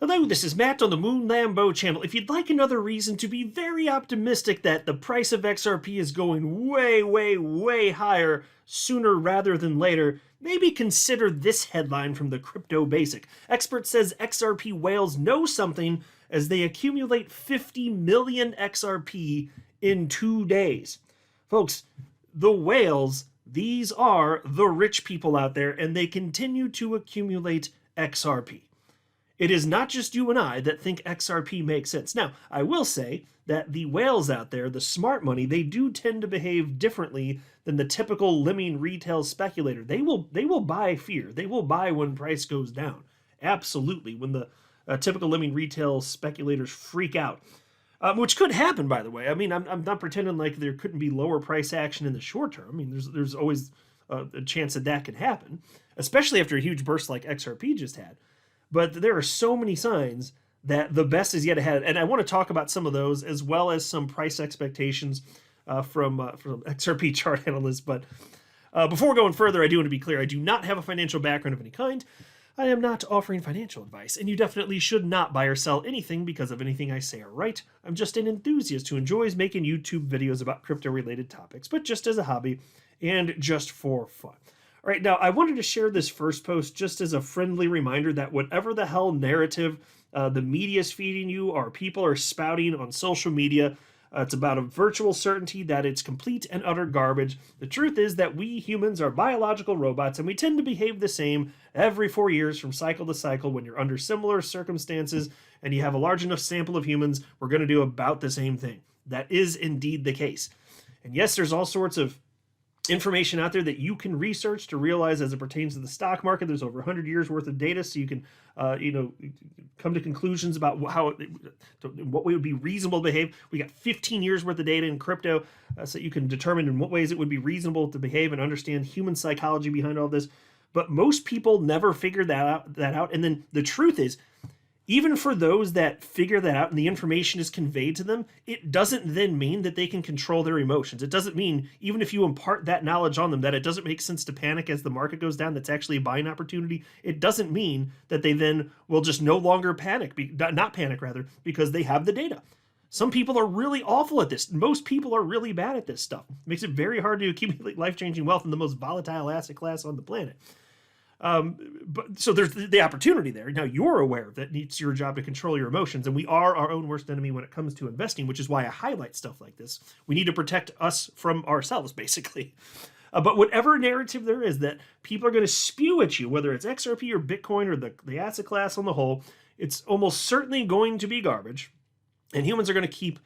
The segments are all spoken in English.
Hello, this is Matt on the Moon Lambo channel. If you'd like another reason to be very optimistic that the price of XRP is going way higher sooner rather than later, maybe consider this headline from the Crypto Basic. Expert says XRP whales know something as they accumulate 50 million XRP in 2 days. Folks, the whales, these are the rich people out there, and they continue to accumulate XRP. It is not just you and I that think XRP makes sense. Now, I will say that the whales out there, the smart money, they do tend to behave differently than the typical lemming retail speculator. They will buy fear. They will buy when price goes down. Absolutely. When the typical lemming retail speculators freak out. Which could happen, by the way. I mean, I'm not pretending like there couldn't be lower price action in the short term. I mean, there's always a chance that that could happen, especially after a huge burst like XRP just had. But there are so many signs that the best is yet ahead. And I want to talk about some of those, as well as some price expectations from XRP chart analysts. But before going further, I do want to be clear. I do not have a financial background of any kind. I am not offering financial advice, and you definitely should not buy or sell anything because of anything I say or write. I'm just an enthusiast who enjoys making YouTube videos about crypto-related topics, but just as a hobby and just for fun. All right, now I wanted to share this first post just as a friendly reminder that whatever the hell narrative the media is feeding you or people are spouting on social media, it's about a virtual certainty that it's complete and utter garbage. The truth is that we humans are biological robots and we tend to behave the same every 4 years from cycle to cycle. When you're under similar circumstances and you have a large enough sample of humans, we're going to do about the same thing. That is indeed the case. And yes, there's all sorts of information out there that you can research to realize as it pertains to the stock market. There's over 100 years worth of data, so you can come to conclusions about what would be reasonable to behave. We got 15 years worth of data in crypto, so you can determine in what ways it would be reasonable to behave and understand human psychology behind all this. But most people never figure that out. And then the truth is, even for those that figure that out and the information is conveyed to them, it doesn't then mean that they can control their emotions. It doesn't mean, even if you impart that knowledge on them, that it doesn't make sense to panic as the market goes down. That's actually a buying opportunity. It doesn't mean that they then will just no longer panic, not panic rather, because they have the data. Some people are really awful at this. Most people are really bad at this stuff. It makes it very hard to accumulate life-changing wealth in the most volatile asset class on the planet. But so there's the opportunity there. Now you're aware that it's your job to control your emotions, and we are our own worst enemy when it comes to investing, which is why I highlight stuff like this. We need to protect us from ourselves, basically. But whatever narrative there is that people are going to spew at you, whether it's XRP or Bitcoin or the asset class on the whole, it's almost certainly going to be garbage, and humans are going to keep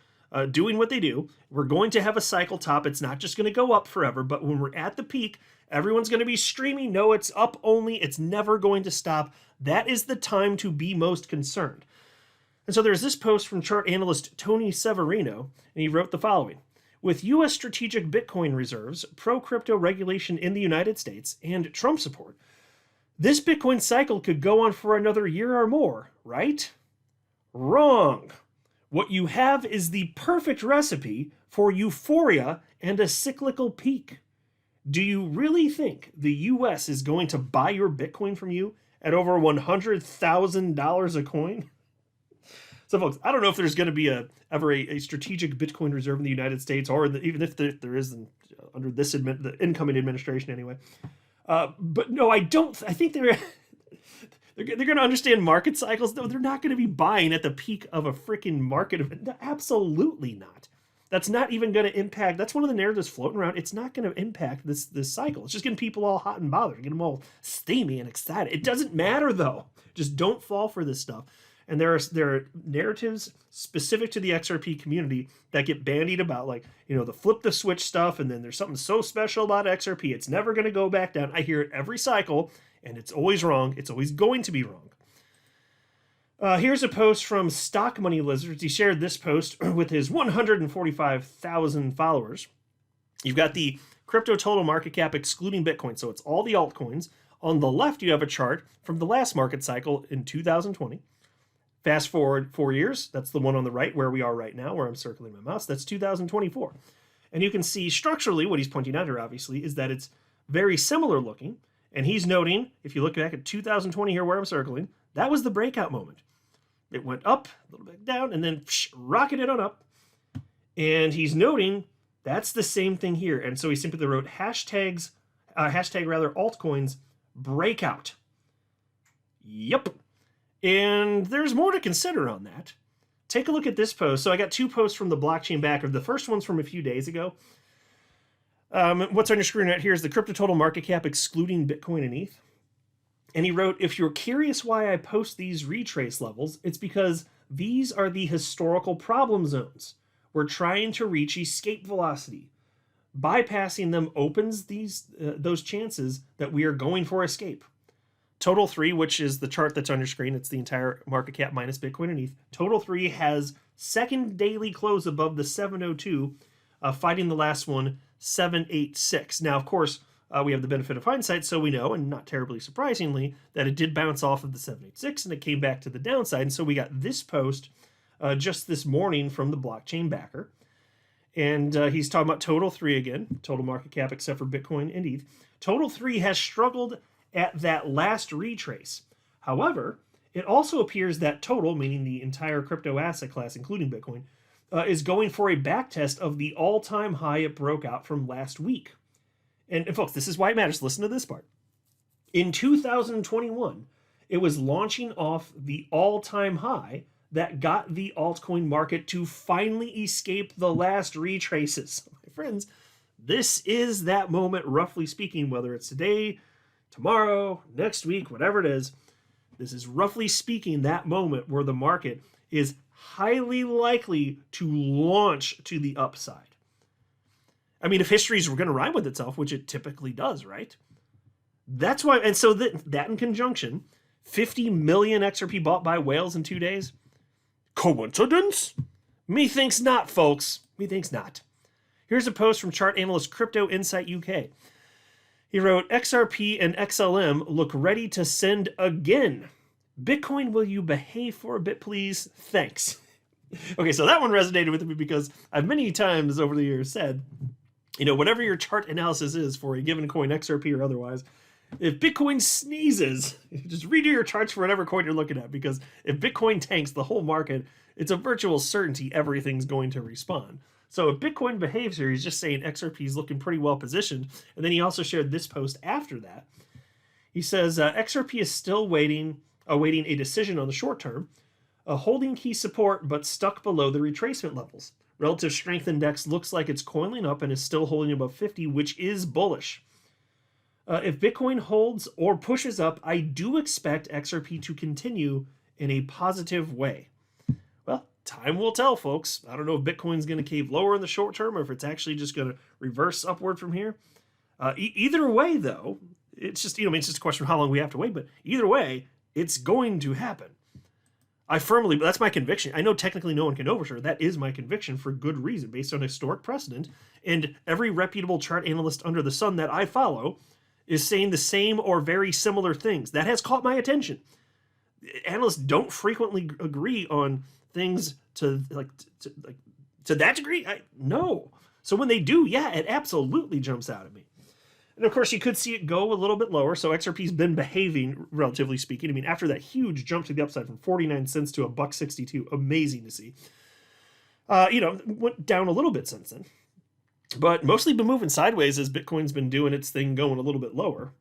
doing what they do. We're going to have a cycle top. It's not just going to go up forever, but when we're at the peak, everyone's going to be screaming, no, it's up only. It's never going to stop. That is the time to be most concerned. And so there's this post from chart analyst Tony Severino, and he wrote the following. With U.S. strategic Bitcoin reserves, pro-crypto regulation in the United States, and Trump support, this Bitcoin cycle could go on for another year or more, right? Wrong. What you have is the perfect recipe for euphoria and a cyclical peak. Do you really think the U.S. is going to buy your Bitcoin from you at over $100,000 a coin? So, folks, I don't know if there's going to be ever a strategic Bitcoin reserve in the United States, or even if there isn't under the incoming administration anyway. But no, I don't. I think they're going to understand market cycles. No, they're not going to be buying at the peak of a freaking market event. Absolutely not. That's not even going to impact. That's one of the narratives floating around. It's not going to impact this cycle. It's just getting people all hot and bothered, getting them all steamy and excited. It doesn't matter though. Just don't fall for this stuff. And there are narratives specific to the XRP community that get bandied about, like, the flip the switch stuff, and then there's something so special about XRP, it's never going to go back down. I hear it every cycle, and it's always wrong. It's always going to be wrong. Here's a post from Stock Money Lizards. He shared this post with his 145,000 followers. You've got the crypto total market cap excluding Bitcoin, so it's all the altcoins. On the left, you have a chart from the last market cycle in 2020. Fast forward 4 years, that's the one on the right where we are right now, where I'm circling my mouse. That's 2024. And you can see structurally what he's pointing out here, obviously, is that it's very similar looking. And he's noting, if you look back at 2020 here where I'm circling, that was the breakout moment. It went up, a little bit down, and then rocketed on up. And he's noting that's the same thing here. And so he simply wrote hashtag altcoins breakout. Yep. And there's more to consider on that. Take a look at this post. So I got two posts from the blockchain backer. The first one's from a few days ago. What's on your screen right here is the crypto total market cap excluding Bitcoin and ETH. And he wrote, if you're curious why I post these retrace levels, it's because these are the historical problem zones. We're trying to reach escape velocity. Bypassing them opens those chances that we are going for escape. Total 3, which is the chart that's on your screen, it's the entire market cap minus Bitcoin and ETH. Total 3 has second daily close above the 702, fighting the last one, 786. Now, of course, we have the benefit of hindsight, so we know, and not terribly surprisingly, that it did bounce off of the 786 and it came back to the downside. And so we got this post just this morning from the blockchain backer. And he's talking about Total 3 again, total market cap except for Bitcoin and ETH. Total 3 has struggled at that last retrace. However, it also appears that Total, meaning the entire crypto asset class, including Bitcoin, is going for a backtest of the all-time high it broke out from last week. And folks, this is why it matters. Listen to this part. In 2021, it was launching off the all-time high that got the altcoin market to finally escape the last retraces. My friends, this is that moment, roughly speaking, whether it's today, tomorrow, next week, whatever it is. This is roughly speaking that moment where the market is highly likely to launch to the upside. I mean, if history's going to rhyme with itself, which it typically does, right? That's why, and so that in conjunction, 50 million XRP bought by whales in 2 days. Coincidence? Methinks not, folks. Methinks not. Here's a post from chart analyst Crypto Insight UK. He wrote, XRP and XLM look ready to send again. Bitcoin, will you behave for a bit, please? Thanks. Okay, so that one resonated with me because I've many times over the years said, whatever your chart analysis is for a given coin, XRP or otherwise, if Bitcoin sneezes, just redo your charts for whatever coin you're looking at, because if Bitcoin tanks the whole market, it's a virtual certainty everything's going to respond. So if Bitcoin behaves here, he's just saying XRP is looking pretty well positioned. And then he also shared this post after that. He says, XRP is still awaiting a decision on the short term, holding key support but stuck below the retracement levels. Relative strength index looks like it's coiling up and is still holding above 50, which is bullish. If Bitcoin holds or pushes up, I do expect XRP to continue in a positive way. Well, time will tell, folks. I don't know if Bitcoin's going to cave lower in the short term or if it's actually just going to reverse upward from here. Either way, though, it's just, it's just a question of how long we have to wait, but either way, it's going to happen. That's my conviction. I know technically no one can overturn. That is my conviction for good reason, based on historic precedent. And every reputable chart analyst under the sun that I follow is saying the same or very similar things. That has caught my attention. Analysts don't frequently agree on things to that degree. No. So when they do, yeah, it absolutely jumps out at me. And of course, you could see it go a little bit lower. So XRP's been behaving, relatively speaking. I mean, after that huge jump to the upside from 49 cents to $1.62, amazing to see. Went down a little bit since then, but mostly been moving sideways as Bitcoin's been doing its thing, going a little bit lower.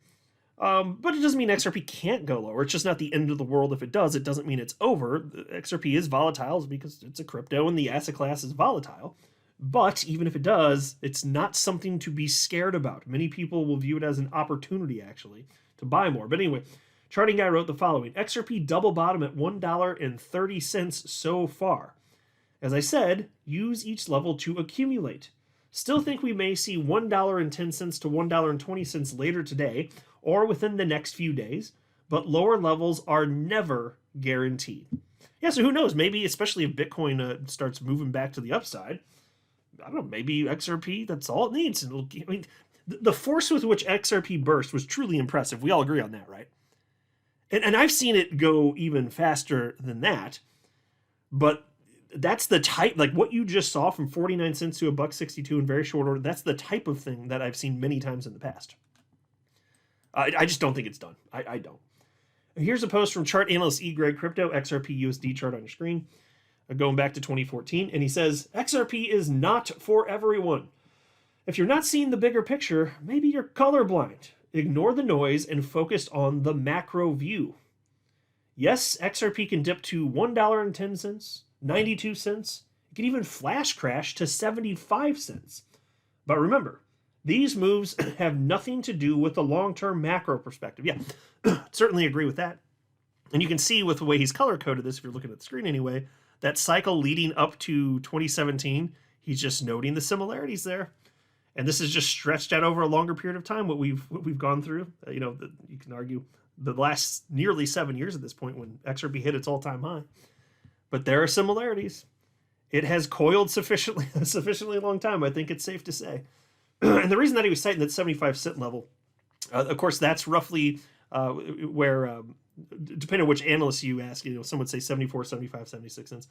But it doesn't mean XRP can't go lower. It's just not the end of the world if it does. It doesn't mean it's over. XRP is volatile because it's a crypto and the asset class is volatile. But even if it does, it's not something to be scared about. Many people will view it as an opportunity, actually, to buy more. But anyway, Charting Guy wrote the following. XRP double bottom at $1.30 so far. As I said, use each level to accumulate. Still think we may see $1.10 to $1.20 later today or within the next few days, but lower levels are never guaranteed. Yeah, so who knows? Maybe, especially if Bitcoin starts moving back to the upside, I don't know, maybe XRP, that's all it needs. The force with which XRP burst was truly impressive. We all agree on that, right? And I've seen it go even faster than that, but that's the type, like what you just saw from 49 cents to $1.62 in very short order, that's the type of thing that I've seen many times in the past. I just don't think it's done. I don't. Here's a post from chart analyst E. Greg Crypto, XRP USD chart on your screen, going back to 2014. And he says, XRP is not for everyone. If you're not seeing the bigger picture, maybe you're colorblind. Ignore the noise and focus on the macro view. Yes, XRP can dip to $1.10, 92 cents. It can even flash crash to 75 cents. But remember, these moves have nothing to do with the long-term macro perspective. Yeah, certainly agree with that. And you can see with the way he's color-coded this, if you're looking at the screen anyway, that cycle leading up to 2017, he's just noting the similarities there. And this is just stretched out over a longer period of time, what we've gone through. You can argue the last nearly 7 years at this point when XRP hit its all-time high. But there are similarities. It has coiled sufficiently long time, I think it's safe to say. And the reason that he was citing that 75 cent level, of course, that's roughly where, depending on which analyst you ask, some would say 74, 75, 76 cents.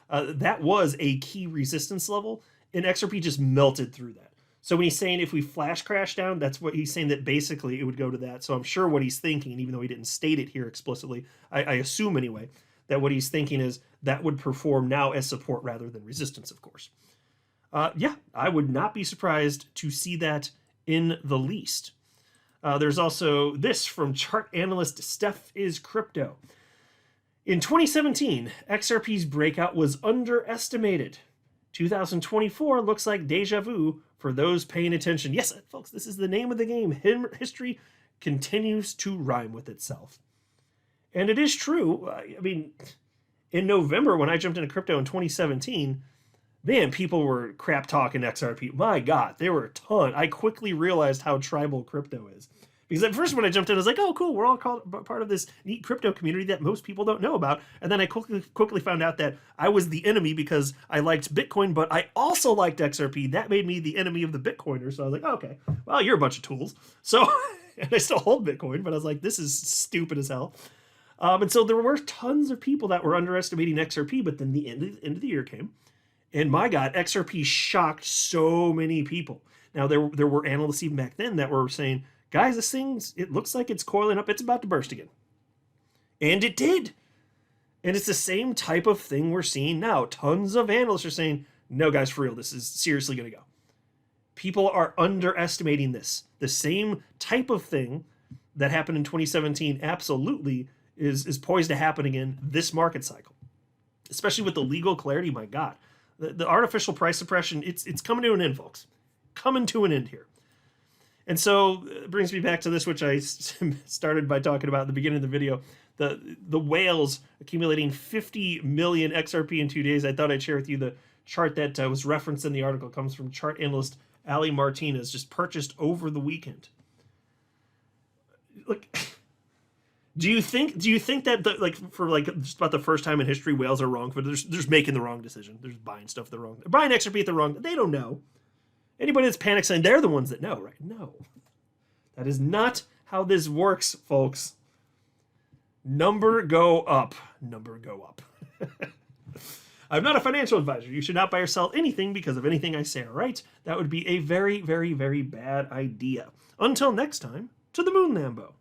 That was a key resistance level, and XRP just melted through that. So when he's saying if we flash crash down, that's what he's saying, that basically it would go to that. So I'm sure what he's thinking, even though he didn't state it here explicitly, I assume anyway, that what he's thinking is that would perform now as support rather than resistance, of course. Yeah, I would not be surprised to see that in the least. There's also this from chart analyst Steph is Crypto. In 2017, XRP's breakout was underestimated. 2024 looks like deja vu for those paying attention. Yes, folks, this is the name of the game. History continues to rhyme with itself. And it is true. I mean, in November, when I jumped into crypto in 2017, man, people were crap talking XRP. My God, there were a ton. I quickly realized how tribal crypto is. Because at first when I jumped in, I was like, oh, cool, we're all part of this neat crypto community that most people don't know about. And then I quickly found out that I was the enemy because I liked Bitcoin, but I also liked XRP. That made me the enemy of the Bitcoiners. So I was like, oh, okay, well, you're a bunch of tools. So, and I still hold Bitcoin, but I was like, this is stupid as hell. And so there were tons of people that were underestimating XRP, but then the end of the year came. And my God, XRP shocked so many people. Now, there were analysts even back then that were saying, guys, this thing's, it looks like it's coiling up. It's about to burst again. And it did. And it's the same type of thing we're seeing now. Tons of analysts are saying, no, guys, for real, this is seriously going to go. People are underestimating this. The same type of thing that happened in 2017 absolutely is poised to happen again this market cycle. Especially with the legal clarity, my God. The artificial price suppression, it's coming to an end, folks. Coming to an end here. And so it brings me back to this, which I started by talking about at the beginning of the video. The whales accumulating 50 million XRP in 2 days. I thought I'd share with you the chart that was referenced in the article. It comes from chart analyst Ali Martinez, just purchased over the weekend. Look, do you think that for just about the first time in history, whales are wrong? But they're just making the wrong decision. They're just buying stuff the wrong. They're buying XRP at the wrong. They don't know. Anybody that's panic saying they're the ones that know, right? No. That is not how this works, folks. Number go up. Number go up. I'm not a financial advisor. You should not buy or sell anything because of anything I say, all right? That would be a very, very, very bad idea. Until next time, to the moon, Lambo.